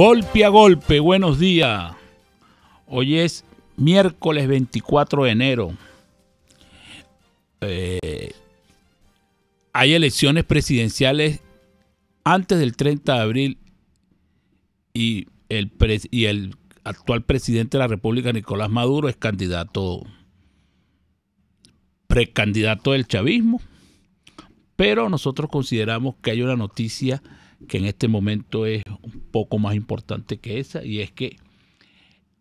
Golpe a golpe, buenos días. Hoy es miércoles 24 de enero. Hay elecciones presidenciales antes del 30 de abril y el actual presidente de la República, Nicolás Maduro, es precandidato del chavismo. Pero nosotros consideramos que hay una noticia que en este momento es un poco más importante que esa, y es que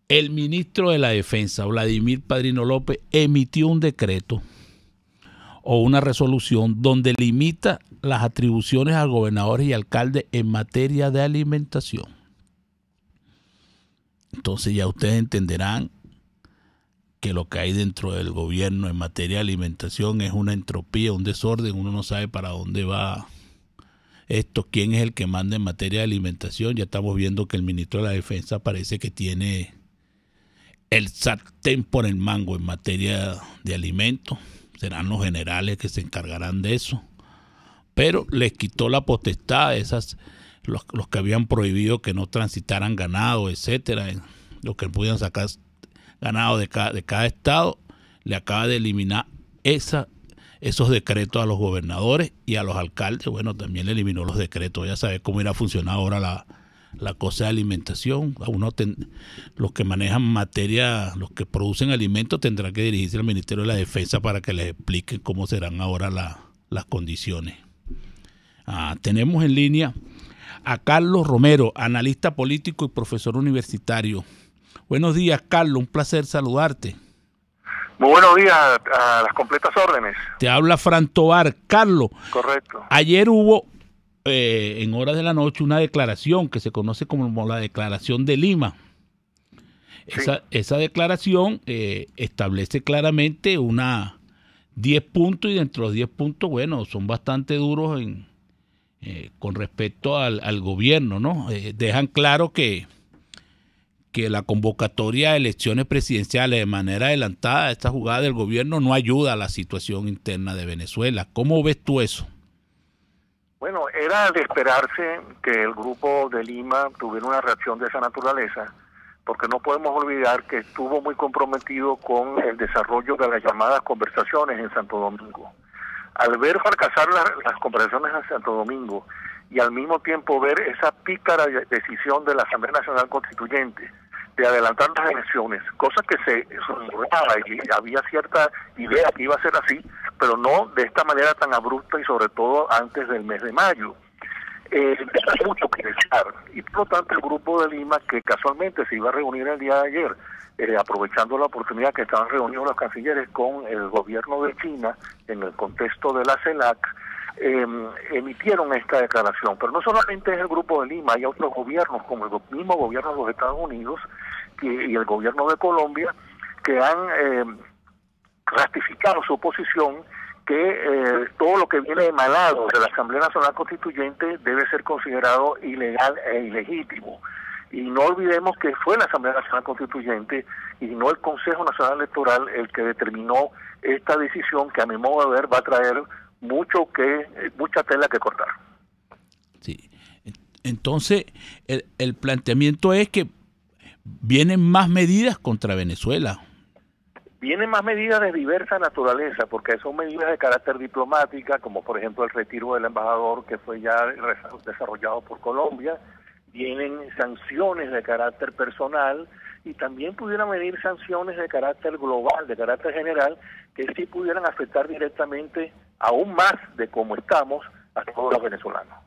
el ministro de la Defensa, Vladimir Padrino López, emitió un decreto o una resolución donde limita las atribuciones a gobernadores y alcaldes en materia de alimentación. Entonces ya ustedes entenderán que lo que hay dentro del gobierno en materia de alimentación es una entropía, un desorden. Uno no sabe para dónde va esto, quién es el que manda en materia de alimentación. Ya estamos viendo que el ministro de la Defensa parece que tiene el sartén por el mango en materia de alimentos. Serán los generales que se encargarán de eso. Pero les quitó la potestad a los que habían prohibido que no transitaran ganado, etcétera, los que pudieran sacar ganado de cada estado. Le acaba de eliminar esos decretos a los gobernadores y a los alcaldes. Bueno, también le eliminó los decretos. Ya sabes cómo irá a funcionar ahora la cosa de alimentación. Los que manejan materia, los que producen alimentos, tendrán que dirigirse al Ministerio de la Defensa para que les expliquen cómo serán ahora las condiciones. Tenemos en línea a Carlos Romero, analista político y profesor universitario. Buenos días, Carlos, un placer saludarte. Muy buenos días, a las completas órdenes. Te habla Fran Tovar. Carlos. Correcto. Ayer hubo en horas de la noche una declaración que se conoce como la Declaración de Lima. Sí. Esa declaración establece claramente 10 puntos, y dentro de los 10 puntos, bueno, son bastante duros con respecto al gobierno, ¿no? Dejan claro que la convocatoria de elecciones presidenciales de manera adelantada, esta jugada del gobierno, no ayuda a la situación interna de Venezuela. ¿Cómo ves tú eso? Bueno, era de esperarse que el grupo de Lima tuviera una reacción de esa naturaleza, porque no podemos olvidar que estuvo muy comprometido con el desarrollo de las llamadas conversaciones en Santo Domingo. Al ver fracasar las conversaciones en Santo Domingo y al mismo tiempo ver esa pícara decisión de la Asamblea Nacional Constituyente de adelantar las elecciones, cosa que se rumoraba y había cierta idea que iba a ser así, pero no de esta manera tan abrupta y sobre todo antes del mes de mayo. Hay mucho que desear, y por lo tanto el grupo de Lima, que casualmente se iba a reunir el día de ayer, aprovechando la oportunidad que estaban reunidos los cancilleres con el gobierno de China en el contexto de la CELAC, emitieron esta declaración. Pero no solamente es el grupo de Lima, hay otros gobiernos, como el mismo gobierno de los Estados Unidos y el gobierno de Colombia, que han ratificado su posición que todo lo que viene emanado de la Asamblea Nacional Constituyente debe ser considerado ilegal e ilegítimo. Y no olvidemos que fue la Asamblea Nacional Constituyente y no el Consejo Nacional Electoral el que determinó esta decisión, que a mi modo de ver va a traer mucha tela que cortar. Sí. Entonces, el planteamiento es que vienen más medidas contra Venezuela. Vienen más medidas de diversa naturaleza, porque son medidas de carácter diplomática, como por ejemplo el retiro del embajador que fue ya desarrollado por Colombia. Vienen sanciones de carácter personal y también pudieran venir sanciones de carácter global, de carácter general, que sí pudieran afectar directamente, aún más de cómo estamos, a todos los venezolanos.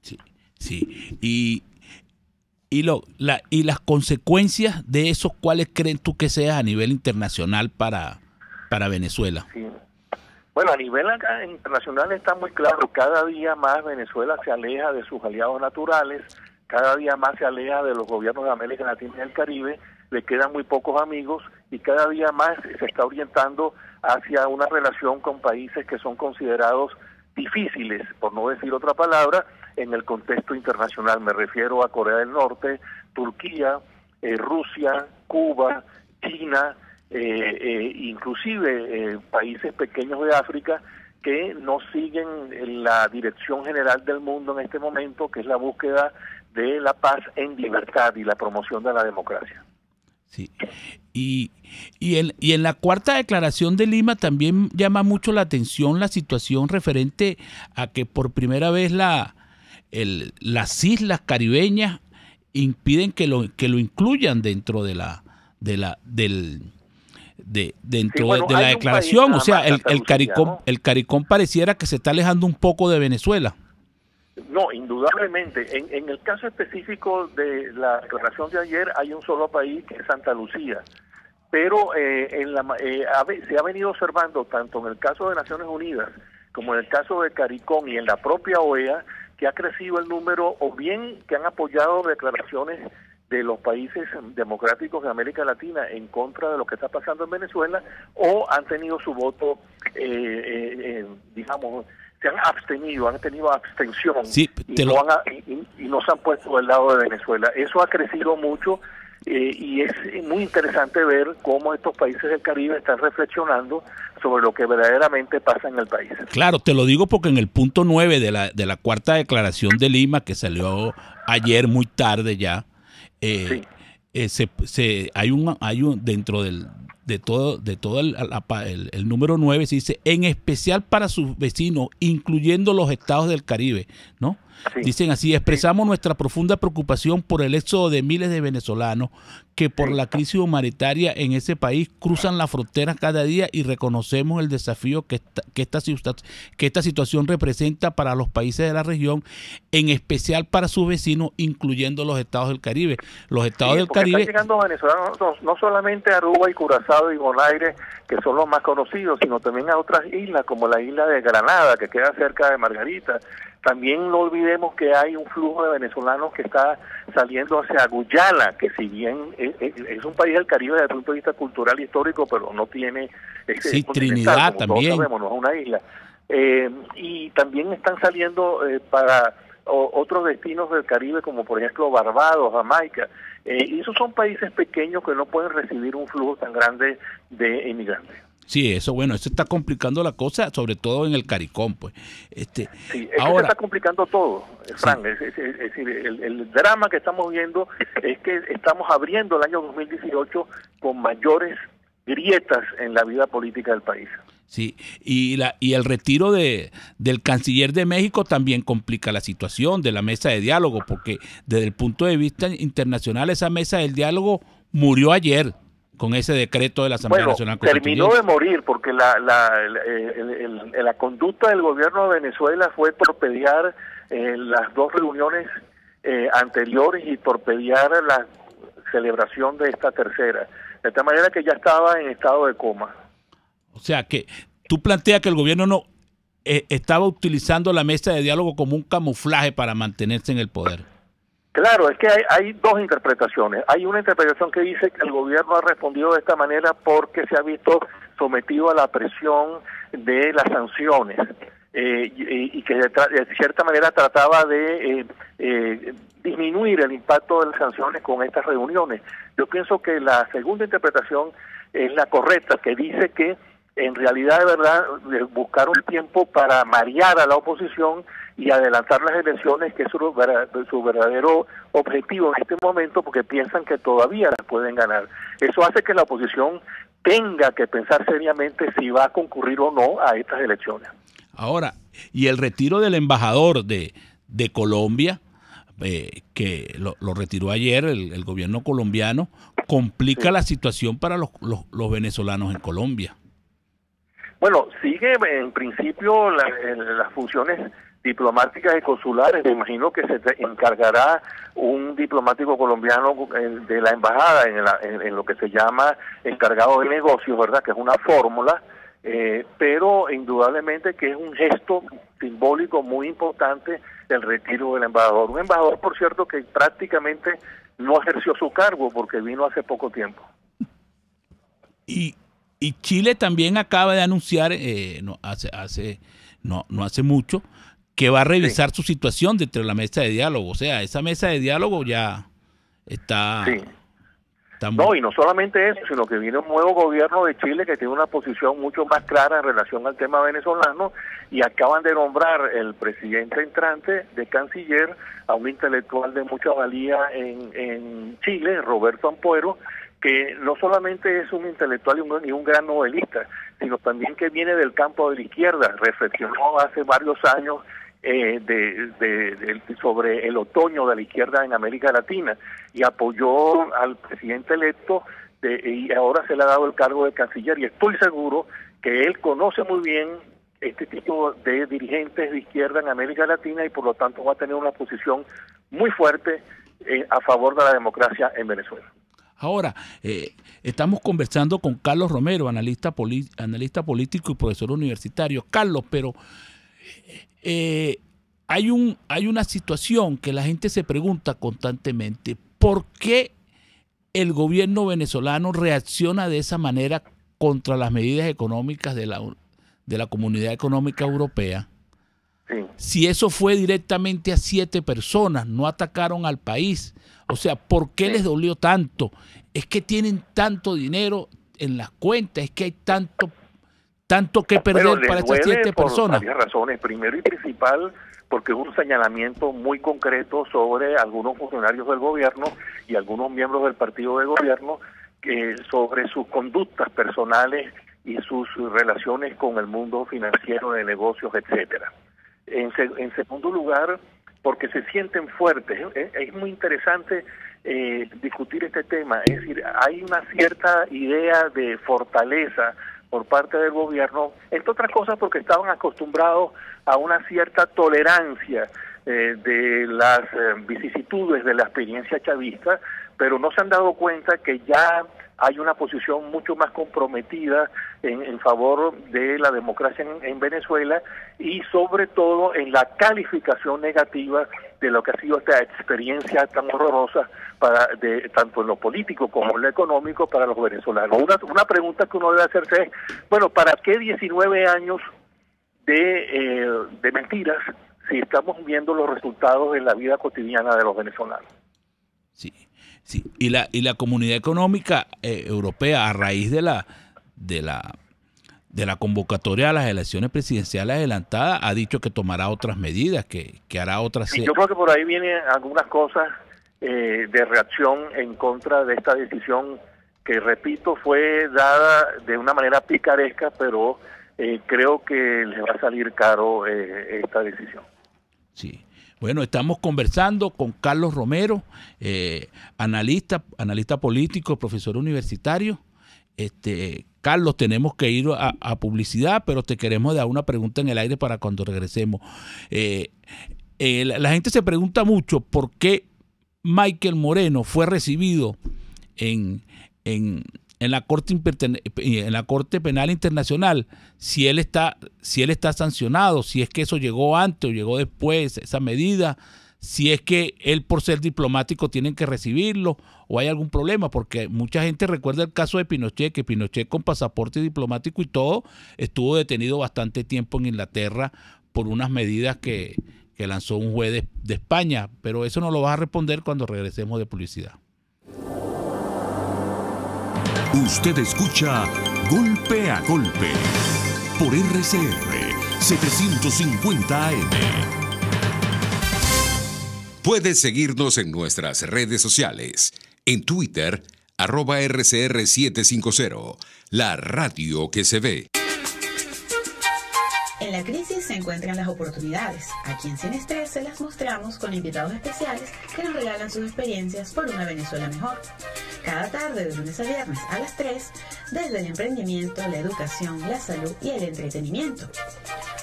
Sí, sí. Y las consecuencias de eso, ¿cuáles creen tú que sea a nivel internacional para Venezuela? Sí. Bueno, a nivel internacional está muy claro, cada día más Venezuela se aleja de sus aliados naturales, cada día más se aleja de los gobiernos de América Latina y el Caribe, le quedan muy pocos amigos y cada día más se está orientando hacia una relación con países que son considerados difíciles, por no decir otra palabra, en el contexto internacional. Me refiero a Corea del Norte, Turquía, Rusia, Cuba, China, inclusive países pequeños de África que no siguen la dirección general del mundo en este momento, que es la búsqueda de la paz en libertad y la promoción de la democracia. Sí. Y en la cuarta declaración de Lima también llama mucho la atención la situación referente a que por primera vez las islas caribeñas impiden que lo incluyan dentro de la declaración. O sea, el CARICOM pareciera que se está alejando un poco de Venezuela. No, indudablemente. En el caso específico de la declaración de ayer hay un solo país, que es Santa Lucía. Pero se ha venido observando, tanto en el caso de Naciones Unidas como en el caso de CARICOM y en la propia OEA, que ha crecido el número, o bien que han apoyado declaraciones de los países democráticos de América Latina en contra de lo que está pasando en Venezuela, o han tenido su voto, digamos, se han abstenido, han tenido abstención, sí, y no se han puesto del lado de Venezuela. Eso ha crecido mucho, y es muy interesante ver cómo estos países del Caribe están reflexionando sobre lo que verdaderamente pasa en el país. Claro, te lo digo porque en el punto 9 de la cuarta declaración de Lima, que salió ayer muy tarde ya, sí, hay un dentro de todo el número 9 se dice, en especial para sus vecinos, incluyendo los estados del Caribe, ¿no? Sí. Dicen así: expresamos nuestra profunda preocupación por el éxodo de miles de venezolanos que por la crisis humanitaria en ese país cruzan las fronteras cada día, y reconocemos el desafío que esta situación representa para los países de la región, en especial para sus vecinos, incluyendo los estados del Caribe. Los estados del Caribe... Están llegando venezolanos no solamente a Aruba y Curazao y Bonaire, que son los más conocidos, sino también a otras islas, como la isla de Granada, que queda cerca de Margarita. También no olvidemos que hay un flujo de venezolanos que está saliendo hacia Guyana, que si bien es un país del Caribe desde el punto de vista cultural y histórico, pero no tiene... Sí, Trinidad también. Sabemos, no es una isla. Y también están saliendo para otros destinos del Caribe, como por ejemplo Barbados, Jamaica. Y esos son países pequeños que no pueden recibir un flujo tan grande de inmigrantes. Sí, eso está complicando la cosa, sobre todo en el CARICOM, pues. Sí, ahora se está complicando todo, Frank. Sí. Es decir, el drama que estamos viendo es que estamos abriendo el año 2018 con mayores grietas en la vida política del país. Sí, y el retiro del canciller de México también complica la situación de la mesa de diálogo, porque desde el punto de vista internacional esa mesa del diálogo murió ayer con ese decreto de la Asamblea Nacional Constituyente. Terminó de morir porque la conducta del gobierno de Venezuela fue torpedear las dos reuniones anteriores y torpedear la celebración de esta tercera, de tal manera que ya estaba en estado de coma. O sea que tú planteas que el gobierno no estaba utilizando la mesa de diálogo como un camuflaje para mantenerse en el poder. Claro, es que hay dos interpretaciones. Hay una interpretación que dice que el gobierno ha respondido de esta manera porque se ha visto sometido a la presión de las sanciones y que de cierta manera trataba de disminuir el impacto de las sanciones con estas reuniones. Yo pienso que la segunda interpretación es la correcta, que dice que en realidad, de verdad, buscaron tiempo para marear a la oposición y adelantar las elecciones, que es su verdadero objetivo en este momento, porque piensan que todavía las pueden ganar. Eso hace que la oposición tenga que pensar seriamente si va a concurrir o no a estas elecciones. Ahora, y el retiro del embajador de Colombia, que lo retiró ayer el gobierno colombiano, complica la situación para los venezolanos en Colombia. Bueno, sigue en principio las funciones diplomáticas y consulares. Me imagino que se encargará un diplomático colombiano de la embajada en lo que se llama encargado de negocios, ¿verdad? Que es una fórmula, pero indudablemente que es un gesto simbólico muy importante el retiro del embajador. Un embajador, por cierto, que prácticamente no ejerció su cargo porque vino hace poco tiempo. Y Chile también acaba de anunciar, no hace mucho, que va a revisar su situación dentro de la mesa de diálogo. O sea, esa mesa de diálogo ya está... Sí. No, y no solamente eso, sino que viene un nuevo gobierno de Chile que tiene una posición mucho más clara en relación al tema venezolano, y acaban de nombrar el presidente entrante de canciller a un intelectual de mucha valía en Chile, Roberto Ampuero, que no solamente es un intelectual y un gran novelista, sino también que viene del campo de la izquierda. Reflexionó hace varios años sobre el otoño de la izquierda en América Latina y apoyó al presidente electo y ahora se le ha dado el cargo de canciller, y estoy seguro que él conoce muy bien este tipo de dirigentes de izquierda en América Latina y por lo tanto va a tener una posición muy fuerte a favor de la democracia en Venezuela. Ahora, estamos conversando con Carlos Romero, analista político y profesor universitario. Carlos, pero hay una situación que la gente se pregunta constantemente: ¿por qué el gobierno venezolano reacciona de esa manera contra las medidas económicas de la Comunidad Económica Europea? Sí. Si eso fue directamente a 7 personas, no atacaron al país. O sea, ¿por qué les dolió tanto? Es que tienen tanto dinero en las cuentas, es que hay tanto que perder para estas 7 personas. Por varias razones. Primero y principal, porque es un señalamiento muy concreto sobre algunos funcionarios del gobierno y algunos miembros del partido de gobierno sobre sus conductas personales y sus relaciones con el mundo financiero, de negocios, etcétera. En segundo lugar, porque se sienten fuertes. Es muy interesante discutir este tema. Es decir, hay una cierta idea de fortaleza por parte del gobierno, entre otras cosas porque estaban acostumbrados a una cierta tolerancia de las vicisitudes de la experiencia chavista, pero no se han dado cuenta que ya hay una posición mucho más comprometida en favor de la democracia en Venezuela, y sobre todo en la calificación negativa de lo que ha sido esta experiencia tan horrorosa tanto en lo político como en lo económico para los venezolanos. Una pregunta que uno debe hacerse es, bueno, ¿para qué 19 años de mentiras si estamos viendo los resultados en la vida cotidiana de los venezolanos? Sí. Sí, y la Comunidad Económica Europea, a raíz de la convocatoria a las elecciones presidenciales adelantadas, ha dicho que tomará otras medidas, que hará otras... Sí, yo creo que por ahí vienen algunas cosas de reacción en contra de esta decisión que, repito, fue dada de una manera picaresca, pero creo que les va a salir caro esta decisión. Sí. Bueno, estamos conversando con Carlos Romero, analista político, profesor universitario. Carlos, tenemos que ir a publicidad, pero te queremos dar una pregunta en el aire para cuando regresemos. La gente se pregunta mucho por qué Michael Moreno fue recibido en la Corte Penal Internacional, si él está sancionado, si es que eso llegó antes o llegó después, esa medida, si es que él, por ser diplomático, tienen que recibirlo, o hay algún problema, porque mucha gente recuerda el caso de Pinochet, que Pinochet, con pasaporte diplomático y todo, estuvo detenido bastante tiempo en Inglaterra por unas medidas que lanzó un juez de España, pero eso nos lo vas a responder cuando regresemos de publicidad. Usted escucha Golpe a Golpe por RCR 750 AM. Puedes seguirnos en nuestras redes sociales. En Twitter, @RCR750, la radio que se ve. En la crisis se encuentran las oportunidades. Aquí en Sin Estrés se las mostramos con invitados especiales que nos regalan sus experiencias por una Venezuela mejor. Cada tarde, de lunes a viernes a las 3, desde el emprendimiento, la educación, la salud y el entretenimiento.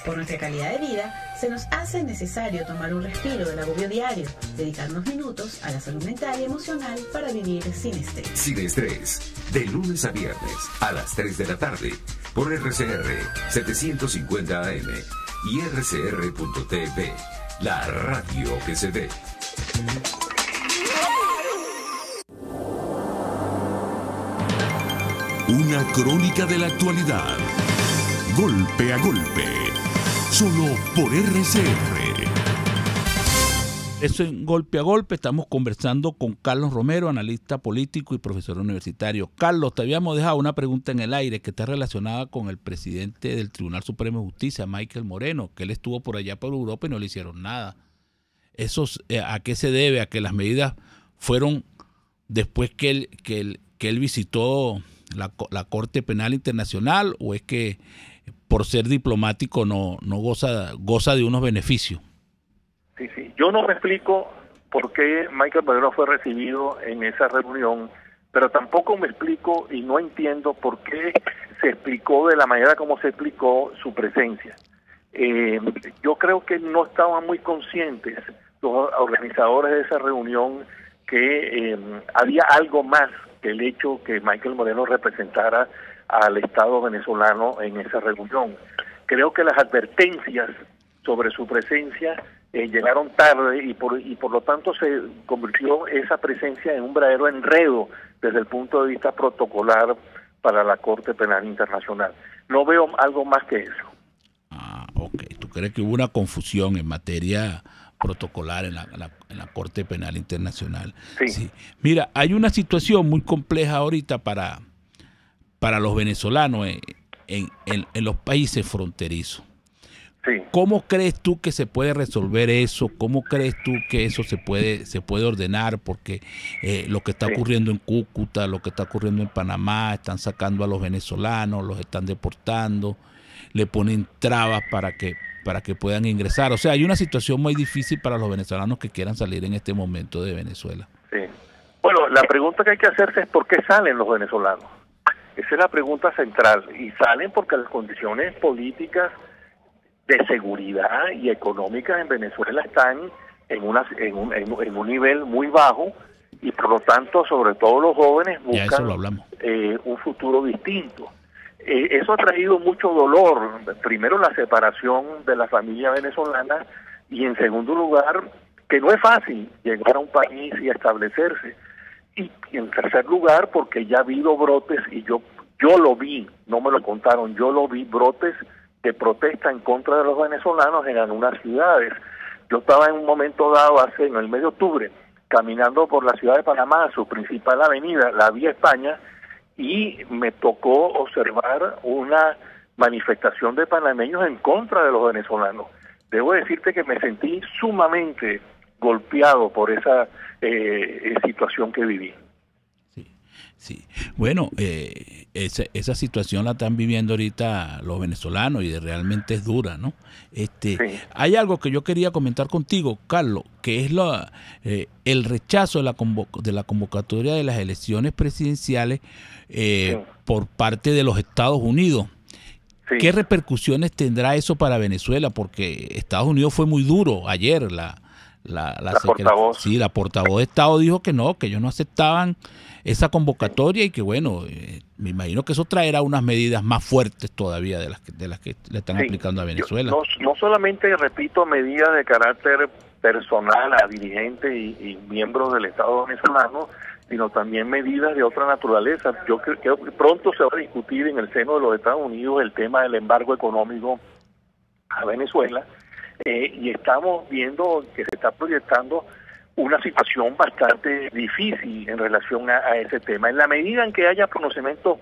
Por nuestra calidad de vida, se nos hace necesario tomar un respiro del agobio diario, dedicarnos minutos a la salud mental y emocional para vivir sin estrés. Sin Estrés, de lunes a viernes a las 3 de la tarde, por RCR 750 AM y rcr.tv, la radio que se ve. Una crónica de la actualidad. Golpe a golpe. Solo por RCR. Eso en Golpe a Golpe. Estamos conversando con Carlos Romero, analista político y profesor universitario. Carlos, te habíamos dejado una pregunta en el aire que está relacionada con el presidente del Tribunal Supremo de Justicia, Michael Moreno, que él estuvo por allá por Europa y no le hicieron nada. ¿Eso a qué se debe? ¿A que las medidas fueron después que él visitó la Corte Penal Internacional, o es que por ser diplomático no goza de unos beneficios? Sí, sí. Yo no me explico por qué Michael Moreno fue recibido en esa reunión, pero tampoco me explico y no entiendo por qué se explicó de la manera como se explicó su presencia. Yo creo que no estaban muy conscientes los organizadores de esa reunión que había algo más que el hecho que Michael Moreno representara al Estado venezolano en esa reunión. Creo que las advertencias sobre su presencia llegaron tarde y por lo tanto se convirtió esa presencia en un verdadero enredo desde el punto de vista protocolar para la Corte Penal Internacional. No veo algo más que eso. Ok. ¿Tú crees que hubo una confusión en materia protocolar en la Corte Penal Internacional? Sí. Sí. Mira, hay una situación muy compleja ahorita para los venezolanos en los países fronterizos. Sí. ¿Cómo crees tú que se puede resolver eso? ¿Cómo crees tú que eso se puede ordenar? Porque lo que está ocurriendo en Cúcuta, lo que está ocurriendo en Panamá, están sacando a los venezolanos, los están deportando, le ponen trabas para que puedan ingresar. O sea, hay una situación muy difícil para los venezolanos que quieran salir en este momento de Venezuela. Sí. Bueno, la pregunta que hay que hacerse es ¿por qué salen los venezolanos? Esa es la pregunta central. Y salen porque las condiciones políticas de seguridad y económicas en Venezuela están en un nivel muy bajo y por lo tanto, sobre todo los jóvenes buscan un futuro distinto. Eso ha traído mucho dolor. Primero, la separación de la familia venezolana y en segundo lugar, que no es fácil llegar a un país y establecerse. Y en tercer lugar, porque ya ha habido brotes y yo lo vi, no me lo contaron, yo lo vi, brotes de protesta en contra de los venezolanos en algunas ciudades. Yo estaba en un momento dado, en el mes de octubre, caminando por la ciudad de Panamá, su principal avenida, la Vía España, y me tocó observar una manifestación de panameños en contra de los venezolanos. Debo decirte que me sentí sumamente golpeado por esa situación que viví. Sí. Bueno, esa situación la están viviendo ahorita los venezolanos y realmente es dura, ¿no? Sí. Hay algo que yo quería comentar contigo, Carlos, que es el rechazo de la convocatoria de las elecciones presidenciales por parte de los Estados Unidos. Sí. ¿Qué repercusiones tendrá eso para Venezuela? Porque Estados Unidos fue muy duro ayer. La portavoz. Sí, la portavoz de Estado dijo que no, que ellos no aceptaban esa convocatoria y que bueno, me imagino que eso traerá unas medidas más fuertes todavía de las que le están aplicando a Venezuela. No solamente, repito, medidas de carácter personal a dirigentes y miembros del Estado venezolano, sino también medidas de otra naturaleza. Yo creo que pronto se va a discutir en el seno de los Estados Unidos el tema del embargo económico a Venezuela. Y estamos viendo que se está proyectando una situación bastante difícil en relación a ese tema. En la medida en que haya pronunciamientos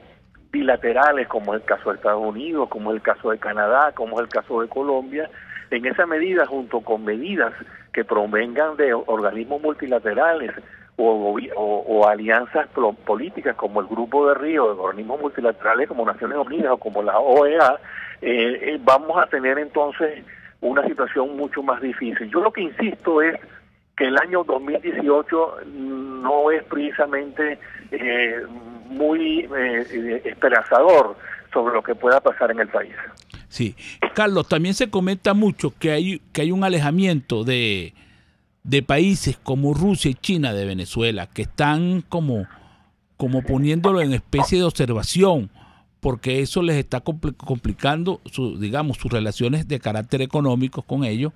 bilaterales, como es el caso de Estados Unidos, como es el caso de Canadá, como es el caso de Colombia, en esa medida, junto con medidas que provengan de organismos multilaterales o alianzas políticas como el Grupo de Río, de organismos multilaterales como Naciones Unidas o como la OEA, vamos a tener entonces una situación mucho más difícil. Yo lo que insisto es que el año 2018 no es precisamente muy esperanzador sobre lo que pueda pasar en el país. Sí, Carlos, también se comenta mucho que hay un alejamiento de países como Rusia y China de Venezuela, que están como poniéndolo en especie de observación, porque eso les está complicando sus relaciones de carácter económico con ellos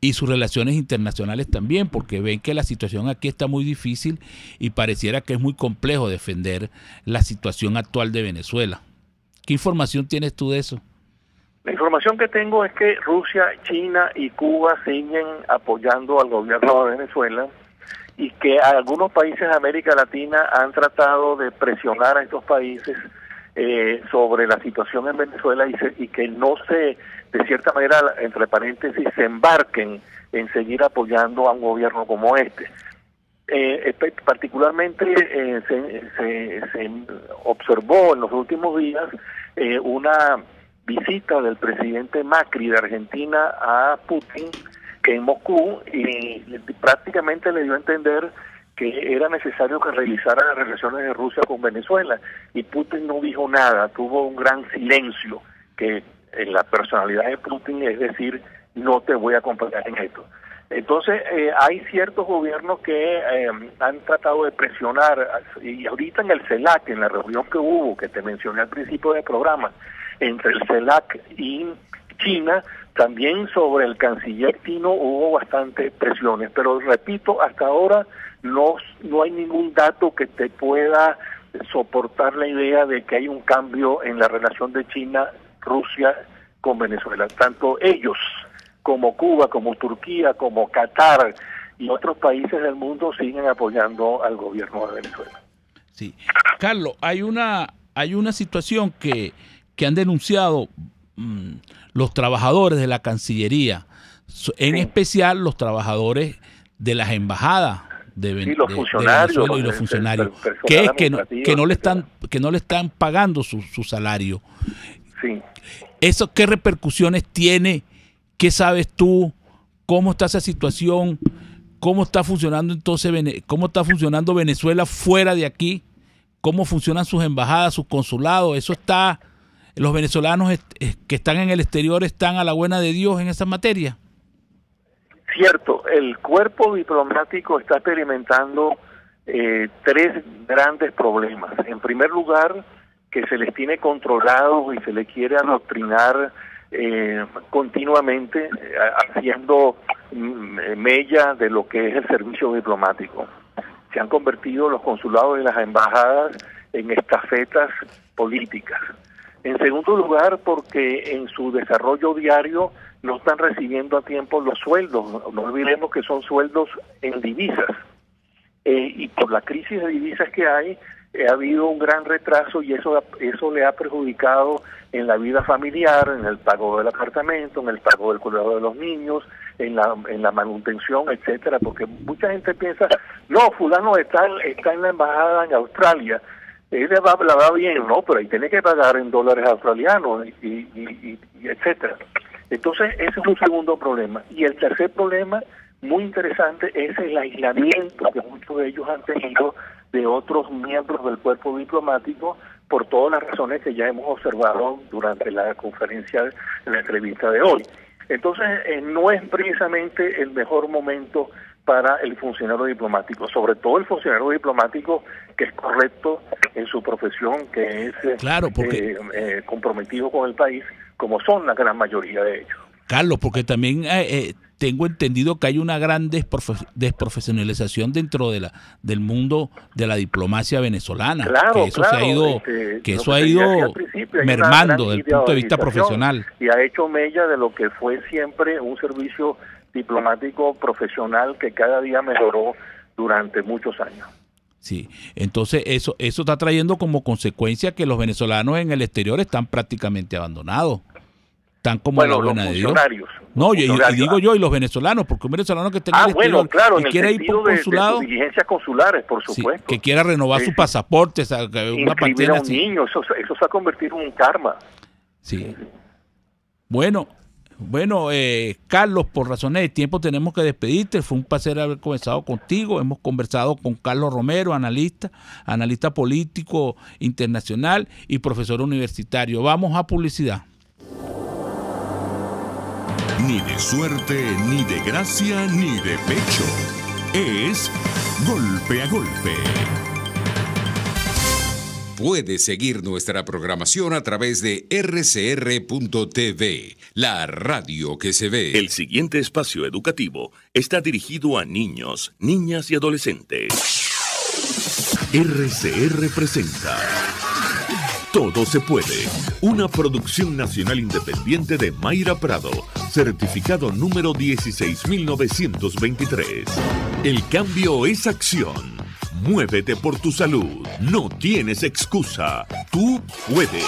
y sus relaciones internacionales también, porque ven que la situación aquí está muy difícil y pareciera que es muy complejo defender la situación actual de Venezuela. ¿Qué información tienes tú de eso? La información que tengo es que Rusia, China y Cuba siguen apoyando al gobierno de Venezuela y que algunos países de América Latina han tratado de presionar a estos países sobre la situación en Venezuela y que no se, de cierta manera, entre paréntesis, se embarquen en seguir apoyando a un gobierno como este. Particularmente se observó en los últimos días una visita del presidente Macri de Argentina a Putin en Moscú, y prácticamente le dio a entender que era necesario que revisara las relaciones de Rusia con Venezuela, y Putin no dijo nada, tuvo un gran silencio, que en la personalidad de Putin es decir, no te voy a acompañar en esto. Entonces hay ciertos gobiernos que han tratado de presionar, y ahorita en el CELAC, en la reunión que hubo, que te mencioné al principio del programa, entre el CELAC y China, también sobre el canciller chino hubo bastantes presiones, pero repito, hasta ahora no hay ningún dato que te pueda soportar la idea de que hay un cambio en la relación de China-Rusia con Venezuela. Tanto ellos como Cuba, como Turquía, como Qatar y otros países del mundo siguen apoyando al gobierno de Venezuela. Sí. Carlos, hay una situación que han denunciado los trabajadores de la Cancillería, en especial los trabajadores de las embajadas de Venezuela y los funcionarios, que es que no le están pagando su salario. Sí. ¿Eso qué repercusiones tiene? ¿Qué sabes tú? ¿Cómo está esa situación? ¿Cómo está funcionando entonces Venezuela fuera de aquí? ¿Cómo funcionan sus embajadas, sus consulados? Eso está. ¿Los venezolanos que están en el exterior están a la buena de Dios en esa materia? Cierto, el cuerpo diplomático está experimentando tres grandes problemas. En primer lugar, que se les tiene controlados y se les quiere adoctrinar continuamente, haciendo mella de lo que es el servicio diplomático. Se han convertido los consulados y las embajadas en estafetas políticas. En segundo lugar, porque en su desarrollo diario no están recibiendo a tiempo los sueldos. No olvidemos que son sueldos en divisas. Y por la crisis de divisas que hay, ha habido un gran retraso, y eso le ha perjudicado en la vida familiar, en el pago del apartamento, en el pago del cuidado de los niños, en la manutención, etcétera, porque mucha gente piensa, no, fulano está en la embajada en Australia, él la va bien, no, pero ahí tiene que pagar en dólares australianos y etcétera. Entonces ese es un segundo problema. Y el tercer problema, muy interesante, es el aislamiento que muchos de ellos han tenido de otros miembros del cuerpo diplomático, por todas las razones que ya hemos observado durante la conferencia, en la entrevista de hoy. Entonces no es precisamente el mejor momento para el funcionario diplomático, sobre todo el funcionario diplomático que es correcto en su profesión, que es comprometido con el país, como son la gran mayoría de ellos. Carlos, porque también tengo entendido que hay una gran desprofesionalización dentro de del mundo de la diplomacia venezolana. Claro, que eso ha ido mermando desde el punto de vista profesional. Y ha hecho mella de lo que fue siempre un servicio diplomático profesional que cada día mejoró durante muchos años. Sí, entonces eso está trayendo como consecuencia que los venezolanos en el exterior están prácticamente abandonados. Están como la buena de Dios. No, y digo yo, y los venezolanos, porque un venezolano que esté en el exterior y quiera ir por consulado, de diligencias consulares, por supuesto. Sí, que quiera renovar su pasaporte, una patena así. Niño, eso se ha convertido en un karma. Sí. Bueno, Carlos, por razones de tiempo tenemos que despedirte. Fue un placer haber conversado contigo. Hemos conversado con Carlos Romero, analista político internacional y profesor universitario. Vamos a publicidad. Ni de suerte, ni de gracia, ni de pecho. Es Golpe a Golpe. Puedes seguir nuestra programación a través de rcr.tv, la radio que se ve. El siguiente espacio educativo está dirigido a niños, niñas y adolescentes. RCR presenta Todo se puede. Una producción nacional independiente de Mayra Prado. Certificado número 16923. El cambio es acción. Muévete por tu salud. No tienes excusa. Tú puedes.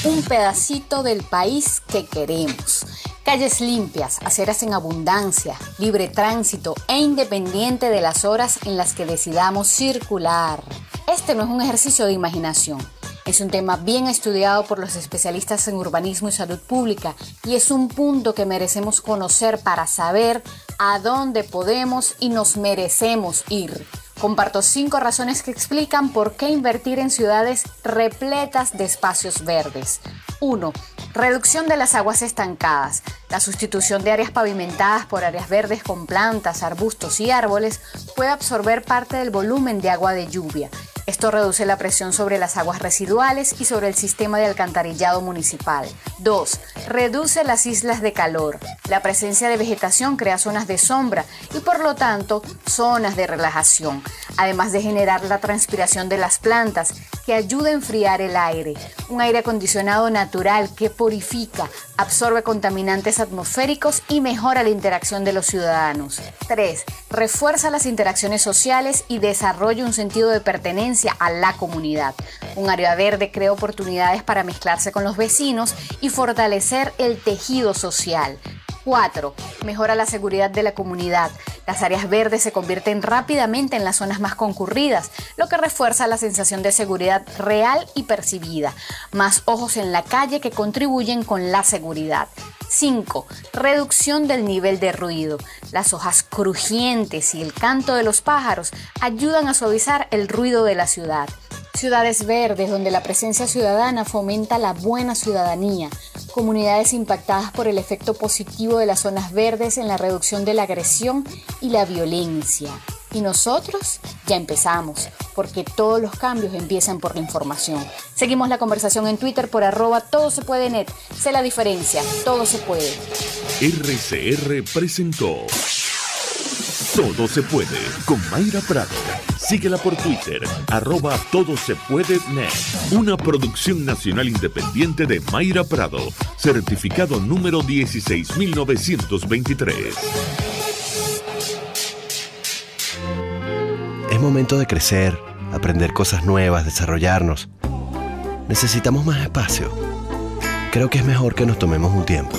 Un pedacito del país que queremos. Calles limpias, aceras en abundancia, libre tránsito e independiente de las horas en las que decidamos circular. Este no es un ejercicio de imaginación. Es un tema bien estudiado por los especialistas en urbanismo y salud pública y es un punto que merecemos conocer para saber a dónde podemos y nos merecemos ir. Comparto 5 razones que explican por qué invertir en ciudades repletas de espacios verdes. 1. Reducción de las aguas estancadas. La sustitución de áreas pavimentadas por áreas verdes con plantas, arbustos y árboles puede absorber parte del volumen de agua de lluvia. Esto reduce la presión sobre las aguas residuales y sobre el sistema de alcantarillado municipal. 2. Reduce las islas de calor. La presencia de vegetación crea zonas de sombra y por lo tanto zonas de relajación, además de generar la transpiración de las plantas que ayuda a enfriar el aire. Un aire acondicionado natural que purifica, absorbe contaminantes atmosféricos y mejora la interacción de los ciudadanos. 3. Refuerza las interacciones sociales y desarrolla un sentido de pertenencia a la comunidad. Un área verde crea oportunidades para mezclarse con los vecinos y fortalecer el tejido social. 4. Mejora la seguridad de la comunidad. Las áreas verdes se convierten rápidamente en las zonas más concurridas, lo que refuerza la sensación de seguridad real y percibida. Más ojos en la calle que contribuyen con la seguridad. 5. Reducción del nivel de ruido. Las hojas crujientes y el canto de los pájaros ayudan a suavizar el ruido de la ciudad. Ciudades verdes donde la presencia ciudadana fomenta la buena ciudadanía. Comunidades impactadas por el efecto positivo de las zonas verdes en la reducción de la agresión y la violencia. Y nosotros ya empezamos, porque todos los cambios empiezan por la información. Seguimos la conversación en Twitter por @todosepuedenet. Sé la diferencia, todo se puede. RCR presentó Todo se puede con Mayra Prado. Síguela por Twitter, @todosepuedenet. Una producción nacional independiente de Mayra Prado. Certificado número 16923. Es momento de crecer, aprender cosas nuevas, desarrollarnos. Necesitamos más espacio. Creo que es mejor que nos tomemos un tiempo.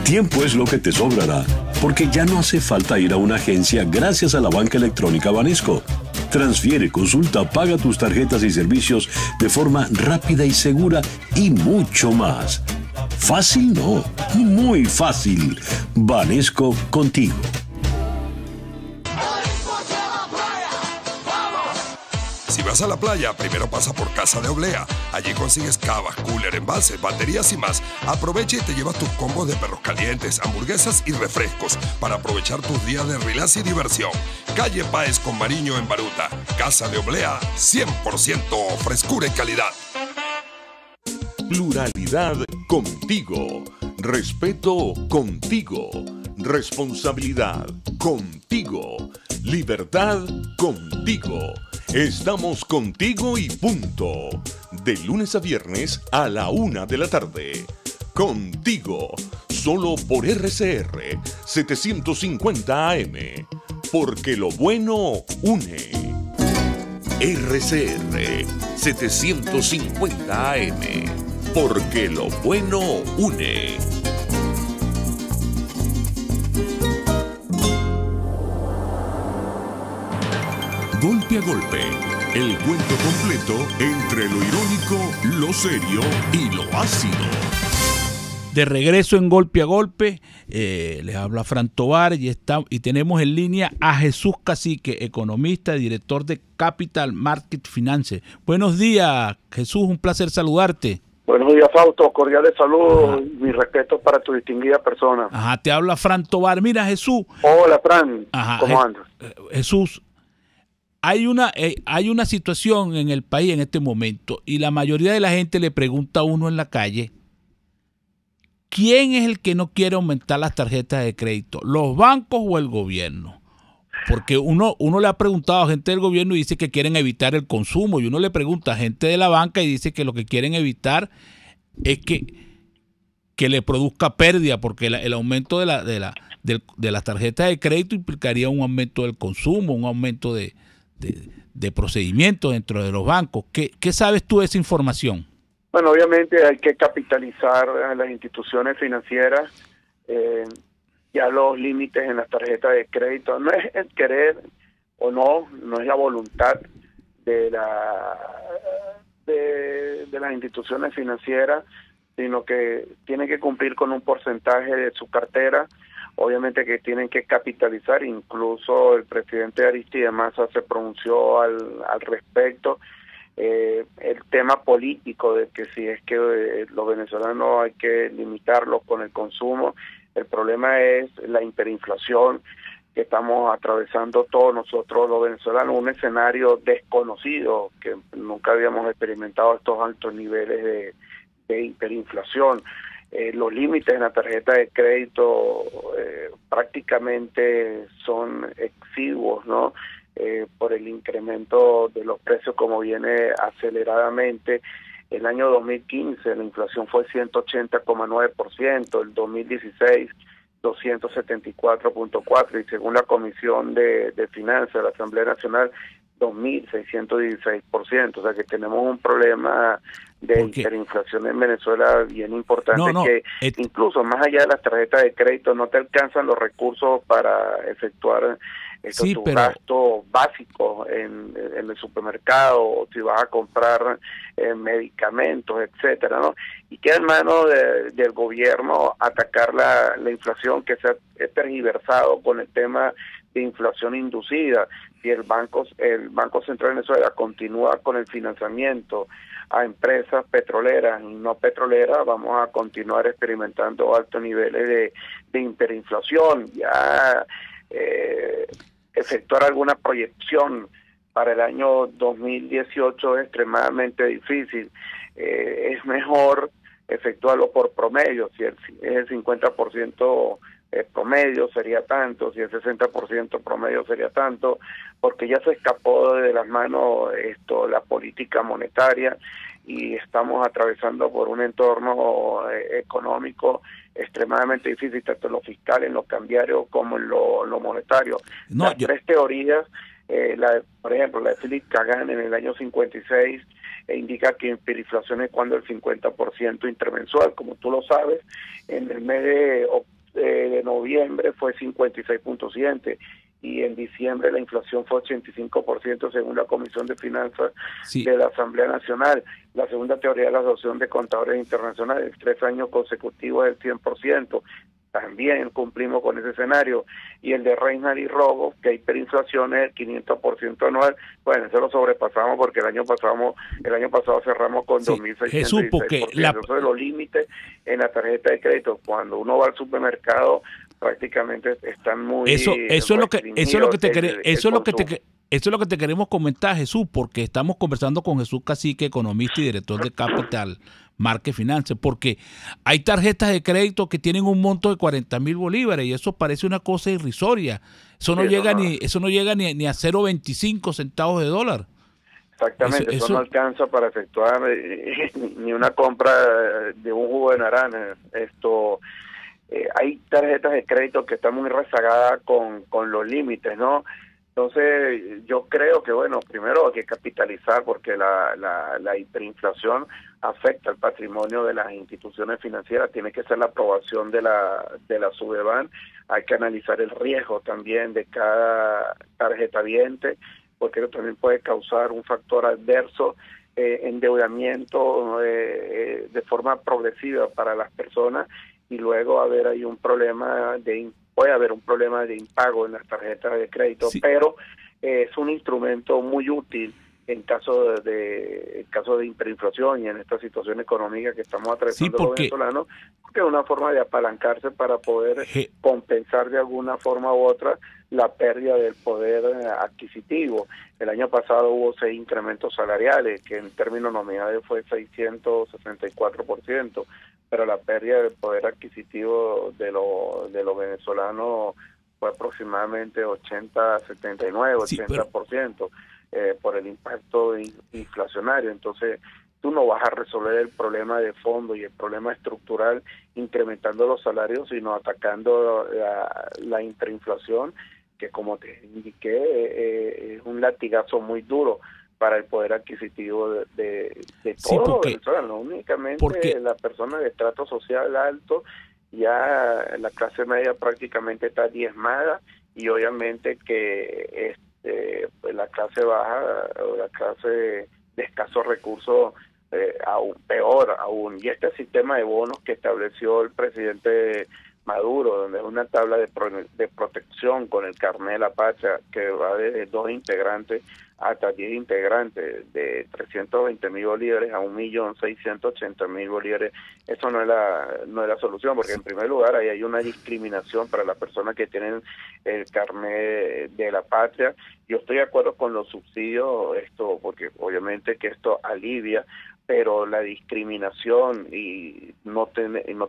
Tiempo es lo que te sobrará, porque ya no hace falta ir a una agencia gracias a la banca electrónica Banesco. Transfiere, consulta, paga tus tarjetas y servicios de forma rápida y segura y mucho más. Fácil no, muy fácil. Banesco contigo. Si vas a la playa, primero pasa por Casa de Oblea. Allí consigues cavas, cooler, envases, baterías y más. Aprovecha y te llevas tus combos de perros calientes, hamburguesas y refrescos para aprovechar tus días de relax y diversión. Calle Páez con Mariño en Baruta. Casa de Oblea, 100% frescura y calidad. Pluralidad contigo. Respeto contigo. Responsabilidad contigo. Libertad contigo. Estamos contigo y punto. De lunes a viernes a la 1 de la tarde. Contigo. Solo por RCR 750 AM. Porque lo bueno une. RCR 750 AM. Porque lo bueno une. Golpe a golpe, el cuento completo entre lo irónico, lo serio y lo ácido. De regreso en Golpe a Golpe, les habla Fran Tovar y tenemos en línea a Jesús Cacique, economista y director de Capital Market Finance. Buenos días, Jesús, un placer saludarte. Buenos días, Fausto. Cordiales saludos y mis respetos para tu distinguida persona. Ajá, te habla Fran Tovar. Mira, Jesús. Hola, Fran. Ajá, ¿Cómo andas? Jesús, hay una situación en el país en este momento y la mayoría de la gente le pregunta a uno en la calle, ¿quién es el que no quiere aumentar las tarjetas de crédito? ¿Los bancos o el gobierno? Porque uno le ha preguntado a gente del gobierno y dice que quieren evitar el consumo, y uno le pregunta a gente de la banca y dice que lo que quieren evitar es que le produzca pérdida, porque el aumento de las tarjetas de crédito implicaría un aumento del consumo, un aumento de procedimientos dentro de los bancos. ¿Qué sabes tú de esa información? Bueno, obviamente hay que capitalizar a las instituciones financieras. Ya los límites en las tarjetas de crédito no es el querer o no es la voluntad de las instituciones financieras, sino que tienen que cumplir con un porcentaje de su cartera. Obviamente que tienen que capitalizar, incluso el presidente Aristides Maza se pronunció al respecto. El tema político de que si es que los venezolanos hay que limitarlos con el consumo, el problema es la hiperinflación que estamos atravesando todos nosotros los venezolanos, un escenario desconocido, que nunca habíamos experimentado estos altos niveles de hiperinflación. Los límites en la tarjeta de crédito prácticamente son exiguos, ¿no? Por el incremento de los precios como viene aceleradamente. El año 2015 la inflación fue 180,9%, el 2016 274,4%, y según la Comisión de Finanzas de la Asamblea Nacional 2.616%, o sea que tenemos un problema de hiperinflación en Venezuela bien importante, que incluso más allá de las tarjetas de crédito no te alcanzan los recursos para efectuar tus gastos básicos en el supermercado, o si vas a comprar medicamentos, etcétera, ¿no? Y queda en manos del gobierno atacar la inflación, que se ha tergiversado con el tema de inflación inducida. Si el Banco Central de Venezuela continúa con el financiamiento a empresas petroleras y no petroleras, vamos a continuar experimentando altos niveles de hiperinflación. Ya efectuar alguna proyección para el año 2018 es extremadamente difícil. Es mejor efectuarlo por promedio. Si es el 50% promedio sería tanto, si el 60% promedio sería tanto, porque ya se escapó de las manos la política monetaria y estamos atravesando por un entorno económico extremadamente difícil, tanto en lo fiscal, en lo cambiario, como en lo monetario. Las tres teorías, por ejemplo, la de Philip Kagan en el año 56 indica que hiperinflación es cuando el 50% intermensual, como tú lo sabes, en el mes de noviembre fue 56.7 y en diciembre la inflación fue 85% según la Comisión de Finanzas de la Asamblea Nacional. La segunda teoría de la Asociación de Contadores Internacionales, 3 años consecutivos del 100%. También cumplimos con ese escenario. Y el de Reinhardt y Rogo, que hiperinflación es el 500% anual, bueno, eso lo sobrepasamos porque el año pasado cerramos con 2.616%. Entonces los límites en la tarjeta de crédito, cuando uno va al supermercado, prácticamente están muy eso es lo que te queremos comentar, Jesús, porque estamos conversando con Jesús Cacique, economista y director de Capital Market Finance, porque hay tarjetas de crédito que tienen un monto de 40.000 bolívares y eso parece una cosa irrisoria. Eso no llega ni a 0.25 centavos de dólar. Exactamente, eso no alcanza para efectuar ni una compra de un jugo de naranja. Hay tarjetas de crédito que están muy rezagadas con los límites, ¿no? Entonces, yo creo que, bueno, primero hay que capitalizar porque la hiperinflación afecta el patrimonio de las instituciones financieras. Tiene que ser la aprobación de la Sudeban. Hay que analizar el riesgo también de cada tarjetaviente, porque eso también puede causar un factor adverso, endeudamiento de forma progresiva para las personas, y luego puede haber un problema de impago en las tarjetas de crédito, pero es un instrumento muy útil en caso de hiperinflación y en esta situación económica que estamos atravesando los venezolanos, porque es una forma de apalancarse para poder compensar de alguna forma u otra la pérdida del poder adquisitivo. El año pasado hubo 6 incrementos salariales, que en términos nominales fue 664%, pero la pérdida del poder adquisitivo de los venezolanos fue aproximadamente 80, 79, 80%, por el impacto inflacionario. Entonces, tú no vas a resolver el problema de fondo y el problema estructural incrementando los salarios, sino atacando la hiperinflación, que como te indiqué, es un latigazo muy duro para el poder adquisitivo de todos los venezolanos, no únicamente la persona de estrato social alto. Ya la clase media prácticamente está diezmada, y obviamente que pues la clase baja o la clase de escasos recursos aún peor aún. Y este sistema de bonos que estableció el presidente Maduro, donde es una tabla de protección con el carnet de la patria, que va desde 2 integrantes hasta 10 integrantes, de 320.000 bolívares a 1.680.000 bolívares, eso no es la solución, porque en primer lugar ahí hay una discriminación para las personas que tienen el carnet de la patria. Yo estoy de acuerdo con los subsidios, porque obviamente que esto alivia, pero la discriminación y no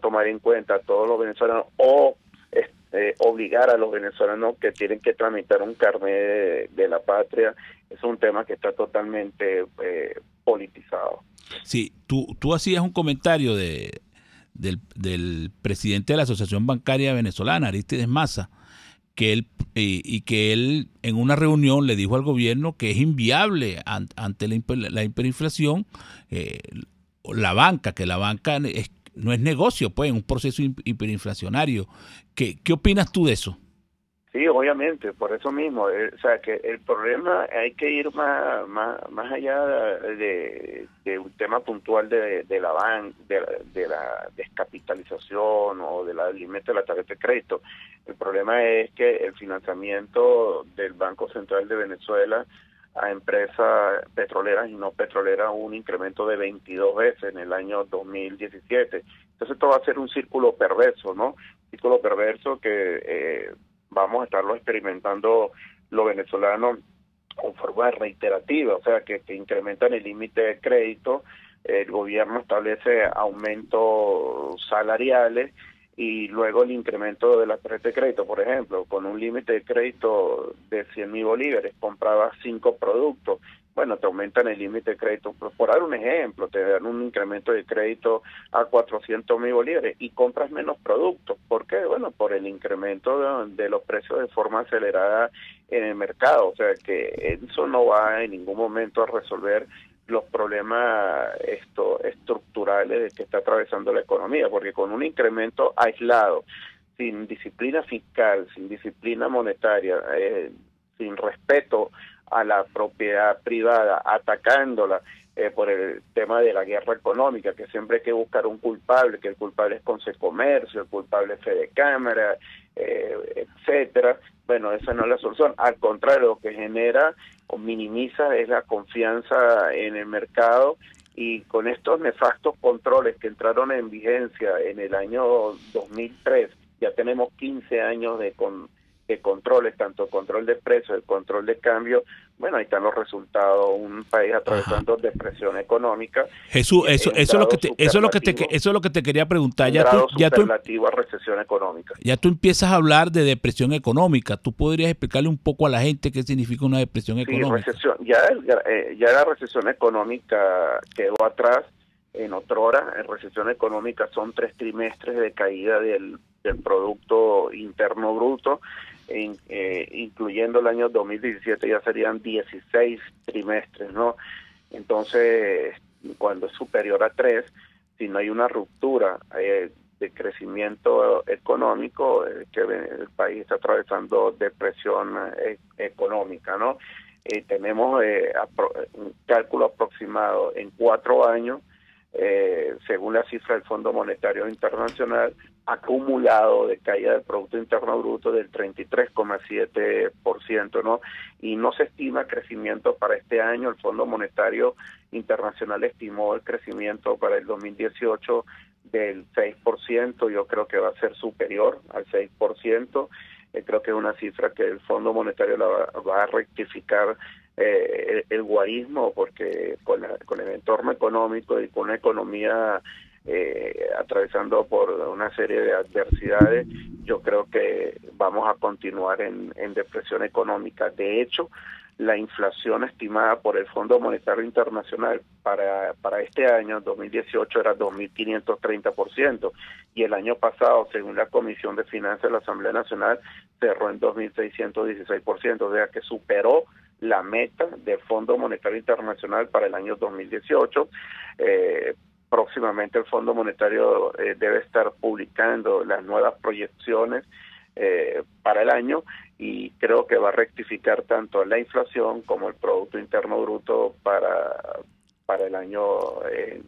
tomar en cuenta a todos los venezolanos, o obligar a los venezolanos que tienen que tramitar un carnet de la patria, es un tema que está totalmente politizado. Sí, tú hacías un comentario del presidente de la Asociación Bancaria Venezolana, Arístides Maza, que él en una reunión le dijo al gobierno que es inviable ante la hiperinflación la banca no es negocio, pues, en un proceso hiperinflacionario. ¿Qué opinas tú de eso? Sí, obviamente, por eso mismo. O sea, que el problema hay que ir más allá de un tema puntual de la descapitalización o del límite de la tarjeta de crédito. El problema es que el financiamiento del Banco Central de Venezuela a empresas petroleras y no petroleras un incremento de 22 veces en el año 2017. Entonces esto va a ser un círculo perverso, ¿no? Círculo perverso que vamos a estarlo experimentando los venezolanos con forma reiterativa, o sea, que incrementan el límite de crédito, el gobierno establece aumentos salariales y luego el incremento de la tarjeta de crédito. Por ejemplo, con un límite de crédito de 100.000 bolívares, comprabas 5 productos, bueno, te aumentan el límite de crédito, por dar un ejemplo, te dan un incremento de crédito a 400.000 bolívares y compras menos productos. ¿Por qué? Bueno, por el incremento de los precios de forma acelerada en el mercado. O sea, que eso no va en ningún momento a resolver los problemas estructurales que está atravesando la economía, porque con un incremento aislado, sin disciplina fiscal, sin disciplina monetaria, sin respeto a la propiedad privada, atacándola por el tema de la guerra económica, que siempre hay que buscar un culpable, que el culpable es Consecomercio, el culpable es Fedecámara, etcétera. Bueno, esa no es la solución. Al contrario, lo que genera o minimiza es la confianza en el mercado, y con estos nefastos controles que entraron en vigencia en el año 2003, ya tenemos 15 años de controles, tanto control de precios, el control de cambio. Bueno, ahí están los resultados, un país atravesando depresión económica. Jesús, eso es lo que te quería preguntar. Superlativo a recesión económica. Ya tú empiezas a hablar de depresión económica. ¿Tú podrías explicarle un poco a la gente qué significa una depresión económica? Recesión. Ya la recesión económica quedó atrás. En otrora, en recesión económica son 3 trimestres de caída del Producto Interno Bruto, incluyendo el año 2017 ya serían 16 trimestres, ¿no? Entonces, cuando es superior a 3, si no hay una ruptura de crecimiento económico, que el país está atravesando depresión económica, ¿no? Tenemos un cálculo aproximado en 4 años, según la cifra del Fondo Monetario Internacional, acumulado de caída del Producto Interno Bruto del 33,7%, ¿no? Y no se estima crecimiento para este año. El Fondo Monetario Internacional estimó el crecimiento para el 2018 del 6%, yo creo que va a ser superior al 6%, creo que es una cifra que el Fondo Monetario va a rectificar el guarismo, porque con el entorno económico y con una economía atravesando por una serie de adversidades, yo creo que vamos a continuar en depresión económica. De hecho, la inflación estimada por el Fondo Monetario Internacional para este año, 2018, era 2.530%, y el año pasado, según la Comisión de Finanzas de la Asamblea Nacional, cerró en 2.616%, o sea que superó la meta del Fondo Monetario Internacional para el año 2018. Próximamente el Fondo Monetario debe estar publicando las nuevas proyecciones para el año, y creo que va a rectificar tanto la inflación como el Producto Interno Bruto para el año en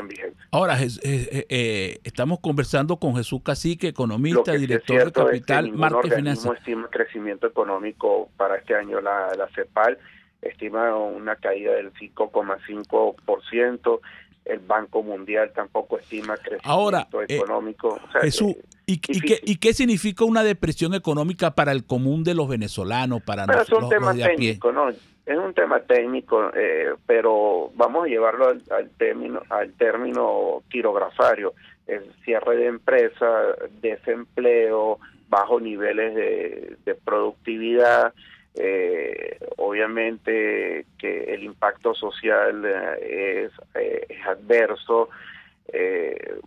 vigencia. Ahora, estamos conversando con Jesús Cacique, economista, director de Capital, Market Finance. No estima crecimiento económico para este año. La CEPAL estima una caída del 5,5%. El Banco Mundial tampoco estima crecimiento económico. O sea, Jesús, ¿y qué significa una depresión económica para el común de los venezolanos, para los de a pie? Es un tema técnico, ¿no? Es un tema técnico, pero vamos a llevarlo al término quirografario. El cierre de empresas, desempleo, bajos niveles de productividad, obviamente que el impacto social es adverso.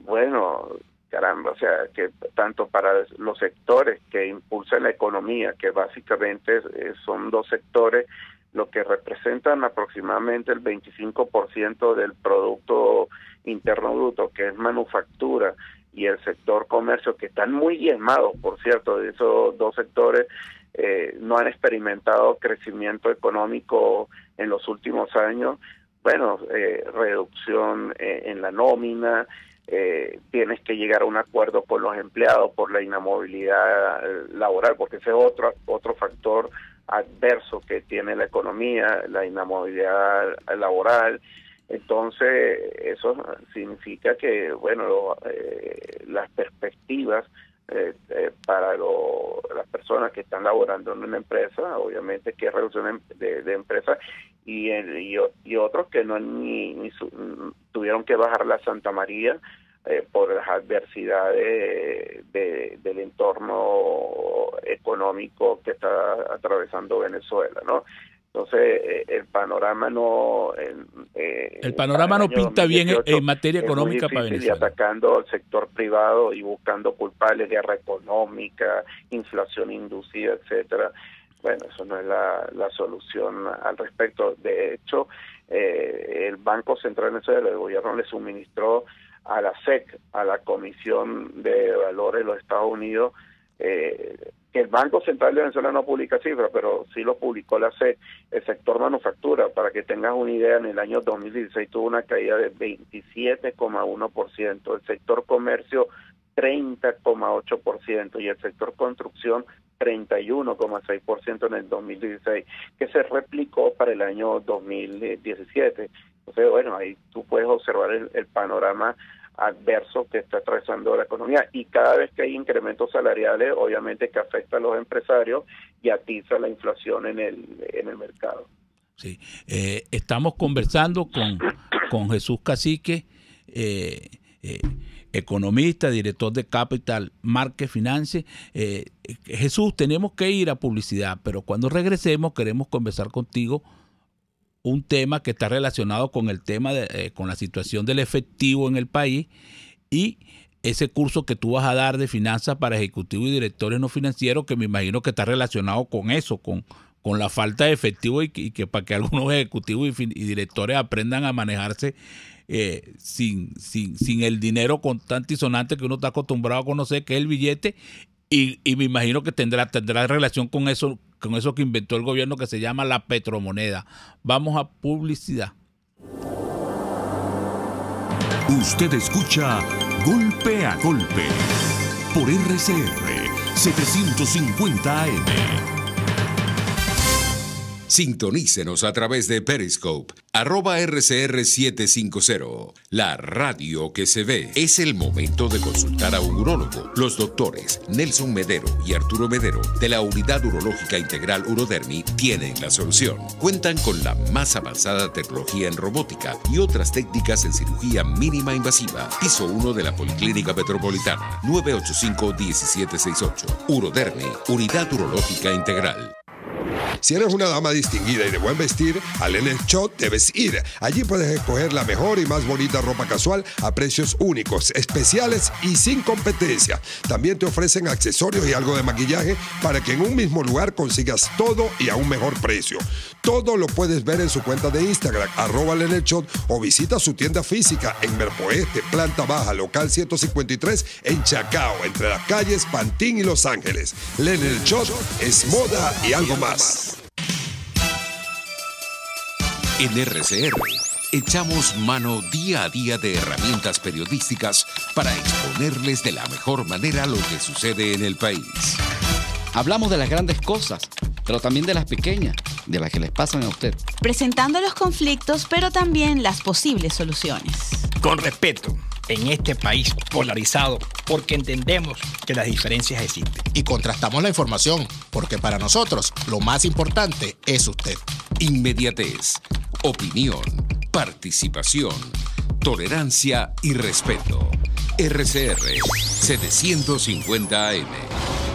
Bueno, caramba, o sea, que tanto para los sectores que impulsan la economía, que básicamente son dos sectores, lo que representan aproximadamente el 25% del Producto Interno Bruto, que es manufactura, y el sector comercio, que están muy diezmados, por cierto, de esos dos sectores, no han experimentado crecimiento económico en los últimos años. Bueno, reducción en la nómina, tienes que llegar a un acuerdo con los empleados por la inamovilidad laboral, porque ese es otro factor adverso que tiene la economía, la inamovilidad laboral. Entonces, eso significa que, bueno, las perspectivas para las personas que están laborando en una empresa, obviamente que hay reducción de empresas, y otros que no tuvieron que bajar la Santa María por las adversidades del entorno económico que está atravesando Venezuela, ¿no? Entonces, el panorama no pinta bien en materia económica para Venezuela. Y atacando al sector privado y buscando culpables, guerra económica, inflación inducida, etcétera. Bueno, eso no es la solución al respecto. De hecho, el Banco Central de Venezuela, el gobierno le suministró a la SEC, a la Comisión de Valores de los Estados Unidos, que el Banco Central de Venezuela no publica cifras, pero sí lo publicó la SEC. El sector manufactura, para que tengas una idea, en el año 2016 tuvo una caída de 27,1%, el sector comercio 30,8% y el sector construcción 31,6% en el 2016, que se replicó para el año 2017. Entonces, bueno, ahí tú puedes observar el panorama adverso que está atravesando la economía, y cada vez que hay incrementos salariales, obviamente que afecta a los empresarios y atiza la inflación en el mercado. Sí, estamos conversando con Jesús Cacique, economista, director de Capital Market Finance. Jesús, tenemos que ir a publicidad, pero cuando regresemos queremos conversar contigo un tema que está relacionado con el tema con la situación del efectivo en el país, y ese curso que tú vas a dar de finanzas para ejecutivos y directores no financieros, que me imagino que está relacionado con eso, con la falta de efectivo, y que para que algunos ejecutivos y directores aprendan a manejarse sin el dinero constante y sonante que uno está acostumbrado a conocer, que es el billete, y me imagino que tendrá relación con eso que inventó el gobierno, que se llama la petromoneda. Vamos a publicidad. Usted escucha Golpe a Golpe por RCR 750 AM. Sintonícenos a través de Periscope, @RCR750. La radio que se ve. Es el momento de consultar a un urólogo. Los doctores Nelson Medero y Arturo Medero de la Unidad Urológica Integral Urodermi tienen la solución. Cuentan con la más avanzada tecnología en robótica y otras técnicas en cirugía mínima invasiva. Piso 1 de la Policlínica Metropolitana, 985-1768. Urodermi, Unidad Urológica Integral. Si eres una dama distinguida y de buen vestir, a Linen Shop debes ir. Allí puedes escoger la mejor y más bonita ropa casual a precios únicos, especiales y sin competencia. También te ofrecen accesorios y algo de maquillaje para que en un mismo lugar consigas todo y a un mejor precio. Todo lo puedes ver en su cuenta de Instagram, @Linen Shop, o visita su tienda física en Merpoeste, planta baja, local 153, en Chacao, entre las calles Pantín y Los Ángeles. Linen Shop es moda y algo más. En RCR, echamos mano día a día de herramientas periodísticas para exponerles de la mejor manera lo que sucede en el país. Hablamos de las grandes cosas, pero también de las pequeñas, de las que les pasan a usted. Presentando los conflictos, pero también las posibles soluciones. Con respeto, en este país polarizado, porque entendemos que las diferencias existen. Y contrastamos la información, porque para nosotros lo más importante es usted. Inmediatez, opinión, participación, tolerancia y respeto. RCR 750 AM,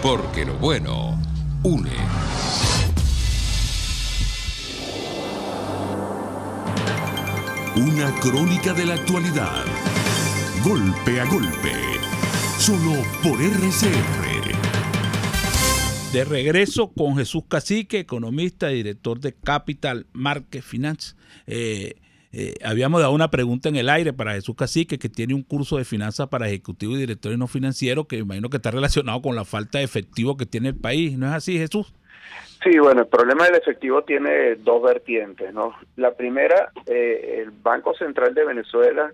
porque lo bueno une. Una crónica de la actualidad. Golpe a golpe. Solo por RCR. De regreso con Jesús Cacique, economista y director de Capital Market Finance. Habíamos dado una pregunta en el aire para Jesús Cacique, que tiene un curso de finanzas para ejecutivos y directores no financieros, que imagino que está relacionado con la falta de efectivo que tiene el país. ¿No es así, Jesús? Sí, bueno, el problema del efectivo tiene dos vertientes, ¿no? La primera, el Banco Central de Venezuela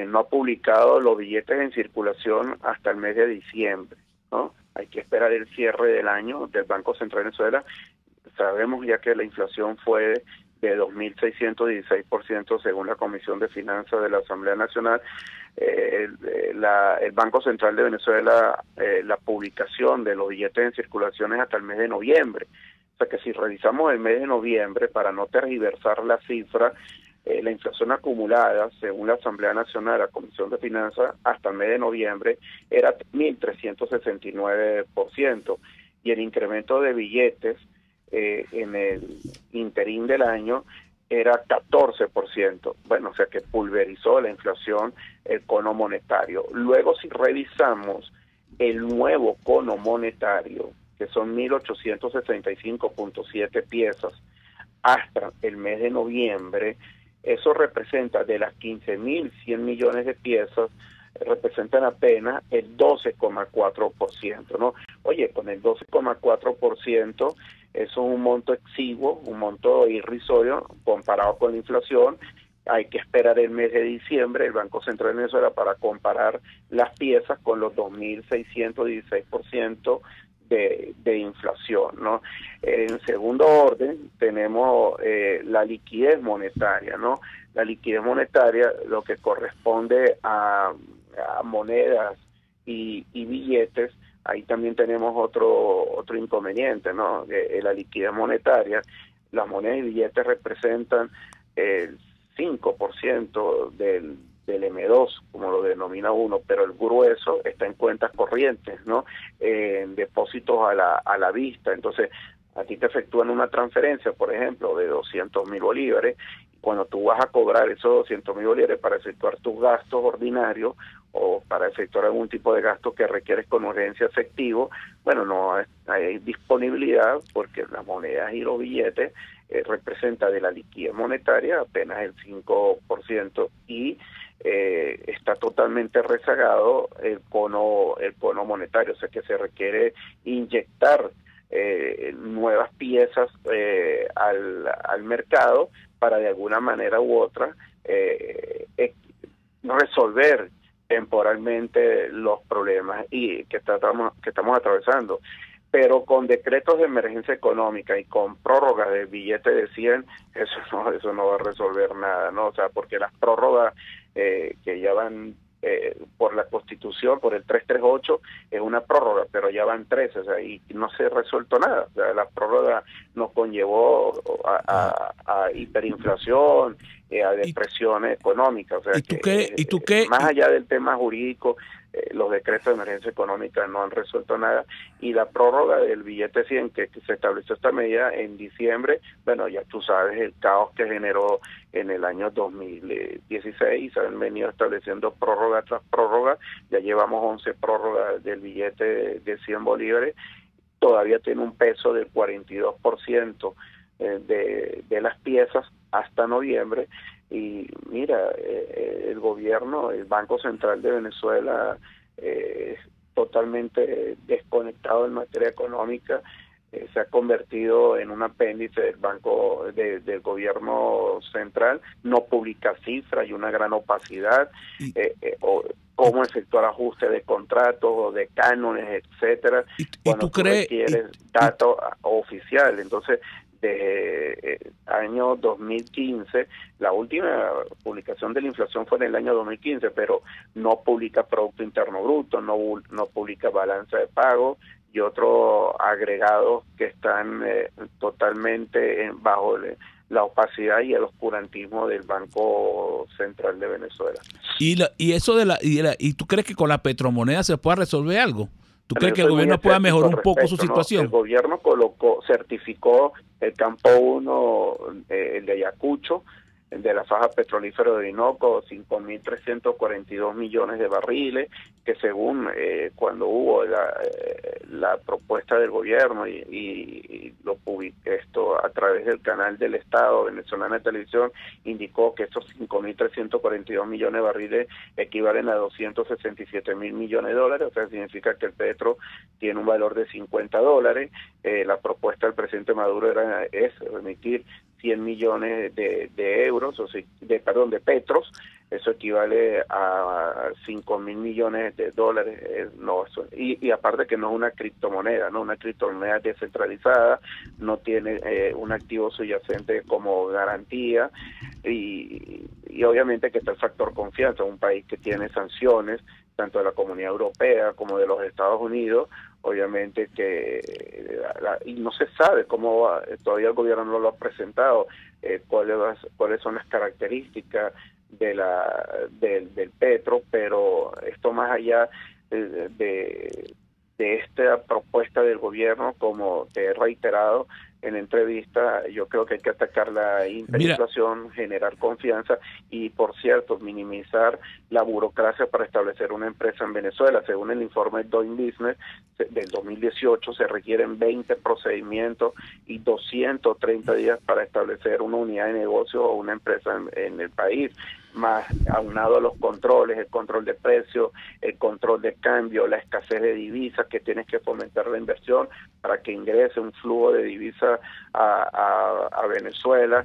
no ha publicado los billetes en circulación hasta el mes de diciembre, ¿no? Hay que esperar el cierre del año del Banco Central de Venezuela. Sabemos ya que la inflación fue de 2.616% según la Comisión de Finanzas de la Asamblea Nacional. El Banco Central de Venezuela, la publicación de los billetes en circulación es hasta el mes de noviembre. O sea que si revisamos el mes de noviembre, para no tergiversar la cifra, la inflación acumulada, según la Asamblea Nacional, la Comisión de Finanzas, hasta el mes de noviembre era 1.369%, y el incremento de billetes en el interín del año era 14%. Bueno, o sea que pulverizó la inflación el cono monetario. Luego, si revisamos el nuevo cono monetario, que son 1.865.7 piezas hasta el mes de noviembre, eso representa, de las 15.100 millones de piezas, representan apenas el 12,4%, ¿no? Oye, con el 12,4%, eso es un monto exiguo, un monto irrisorio comparado con la inflación. Hay que esperar el mes de diciembre, el Banco Central de Venezuela, para comparar las piezas con los 2.616% de inflación, ¿no? En segundo orden tenemos la liquidez monetaria, ¿no? La liquidez monetaria, lo que corresponde a monedas y billetes, ahí también tenemos otro inconveniente, ¿no? La liquidez monetaria, las monedas y billetes representan el 5% del M2, como lo denomina uno, pero el grueso está en cuentas corrientes, ¿no? En depósitos a la vista. Entonces, a ti te efectúan una transferencia, por ejemplo, de 200.000 bolívares. Cuando tú vas a cobrar esos 200.000 bolívares para efectuar tus gastos ordinarios o para efectuar algún tipo de gasto que requieres con urgencia efectivo, bueno, no hay disponibilidad, porque las monedas y los billetes representa de la liquidez monetaria apenas el 5%, y está totalmente rezagado el cono monetario. O sea que se requiere inyectar nuevas piezas al mercado para, de alguna manera u otra, resolver temporalmente los problemas que estamos atravesando. pero con decretos de emergencia económica y con prórroga de billete de 100, eso no va a resolver nada, ¿no? O sea, porque las prórrogas que ya van por la Constitución, por el 338, es una prórroga, pero ya van 13, o sea, y no se ha resuelto nada. O sea, la prórroga nos conllevó a hiperinflación, a depresión económica. O sea, ¿Y tú qué? Más allá del tema jurídico, los decretos de emergencia económica no han resuelto nada, y la prórroga del billete 100 que se estableció esta medida en diciembre, bueno, ya tú sabes el caos que generó en el año 2016, y se han venido estableciendo prórroga tras prórroga. Ya llevamos 11 prórrogas del billete de 100 bolívares, todavía tiene un peso del 42% de las piezas hasta noviembre. Y mira, el gobierno, el Banco Central de Venezuela, totalmente desconectado en materia económica, se ha convertido en un apéndice del banco del gobierno central. No publica cifras, hay una gran opacidad, cómo efectuar ajuste de contratos o de cánones, etcétera, cuando tú requieres datos oficiales. Entonces, desde año 2015, la última publicación de la inflación fue en el año 2015, pero no publica Producto Interno Bruto, no publica balanza de pago y otros agregados que están totalmente bajo la opacidad y el oscurantismo del Banco Central de Venezuela. ¿Y tú crees que con la petromoneda se pueda resolver algo? ¿Tú crees que el gobierno pueda mejorar un poco su situación? El gobierno certificó el campo 1, el de Ayacucho, el de la faja petrolífera de Orinoco, 5.342 millones de barriles, que según cuando hubo la propuesta del gobierno y lo publiqué esto a través del canal del Estado venezolano de televisión, indicó que estos 5.342 millones de barriles equivalen a 267.000 millones de dólares, o sea, significa que el petro tiene un valor de $50. La propuesta del presidente Maduro es emitir 100 millones de euros, de petros. Eso equivale a 5.000 millones de dólares. Y aparte que no es una criptomoneda, ¿no? Una criptomoneda descentralizada, no tiene un activo subyacente como garantía, y obviamente que está el factor confianza. Un país que tiene sanciones, tanto de la Comunidad Europea como de los Estados Unidos, obviamente y no se sabe cómo va, todavía el gobierno no lo ha presentado, cuáles son las características del petro, pero esto más allá de esta propuesta del gobierno, como te he reiterado en la entrevista, yo creo que hay que atacar la hiperinflación, generar confianza y, por cierto, minimizar la burocracia para establecer una empresa en Venezuela. Según el informe Doing Business del 2018, se requieren 20 procedimientos y 230 días para establecer una unidad de negocio o una empresa en el país, más aunado a los controles, el control de precios, el control de cambio, la escasez de divisas, que tienes que fomentar la inversión para que ingrese un flujo de divisas a Venezuela,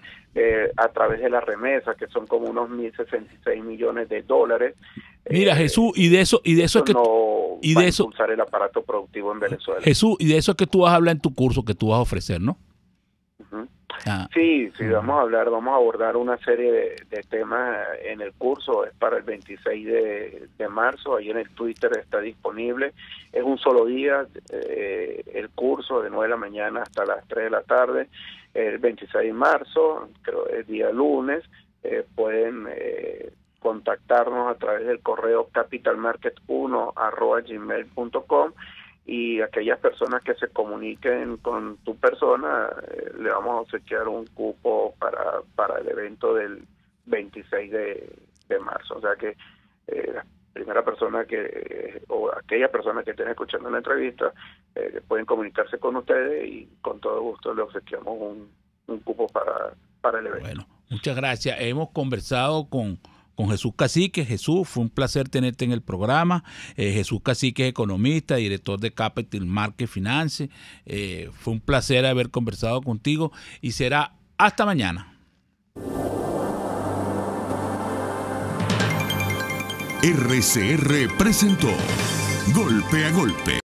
a través de las remesas, que son como unos 1.066 millones de dólares. Mira, Jesús, y de eso es que no va a impulsar el aparato productivo en Venezuela. Jesús, y de eso es que tú vas a hablar en tu curso que tú vas a ofrecer, ¿no? Uh-huh. Sí, vamos a abordar una serie de temas en el curso. Es para el 26 de marzo, ahí en el Twitter está disponible. Es un solo día, el curso de 9 de la mañana hasta las 3 de la tarde, el 26 de marzo, creo es día lunes. Pueden contactarnos a través del correo capitalmarket1@gmail.com, y aquellas personas que se comuniquen con tu persona, le vamos a obsequiar un cupo para el evento del 26 de marzo. O sea que la primera persona o aquella persona que estén escuchando la entrevista, pueden comunicarse con ustedes y con todo gusto le obsequiamos un cupo para el evento. Bueno, muchas gracias. Hemos conversado con Jesús Cacique. Jesús, fue un placer tenerte en el programa. Jesús Cacique es economista, director de Capital Market Finance. Fue un placer haber conversado contigo y será hasta mañana. RCR presentó Golpe a Golpe.